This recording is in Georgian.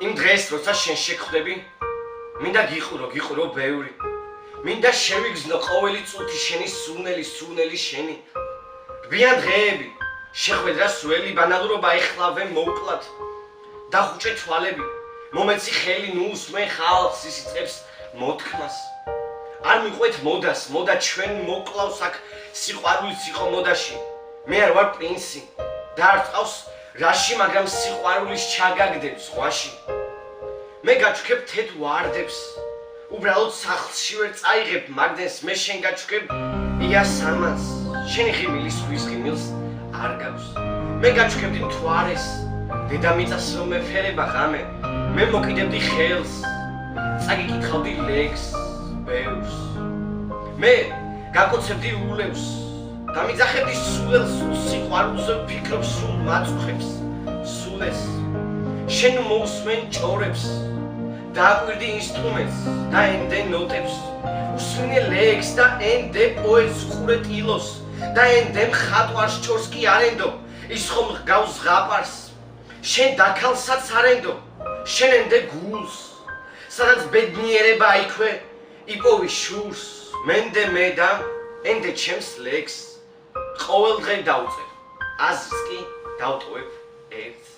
იმ დღეს როცა შენ შეგხვდები მინდა გიყურო ბევრი მინდა შევიგზნო ყოველი წუთი შენი სურნელი შენი რბიან დღეები შეხვედრა სველი ბანალურობა ეხლავე მოკლად დახუჭე თვალები მომეცი ხელი ნუ უსმენ ხალხს ის იწყებს მოთქმას არ მიყვეთ მოდას მოდა ჩვენ მოკლავს აქ სიყვარულიც იყო მოდაში მე არ ვარ პრინცი და არ წავს რაში მაგრამ სიყვარულის ჩაგაგდებ ზღვაში მე გაჩვქებ თეთ ვარდებს უბრალოდ სახლში ვერ წაიღებ მაგდენს მე შენ გაჩვქებ იასამანს შენი ღიმილის ხვის ღიმილს არ გავს მე გაჩვქებდი მთვარეს დედამიწას რომ მეფერება ღამე მე მოკიდებდი ხელს წაგიკითხავდი ლეგს ბევრს მე გაკოცებდი ულევს დამიძახებდი სულელს სიყვარულზე ვფიქრობ სულ მაწუხებს სულეს შენ მოусმენ ჭორებს დააკვირდი ინსტრუმენტს და ენდე ნოტებს უსმენე ლეგს და ენდე პოეტს ხურე ტილოს და ენდე მხატვარს ჭორს კი არენდო ის ხომ გავს ზღაპარს შენ დაქალსაც არენდო შენ ენდე გულს სადაც ბედნიერება იქვე იპოვი შურს მენდე მე და ენდე ჩემს ლეგს ყოველ დღე დავწერ აზრს კი დავტოვებ ერთს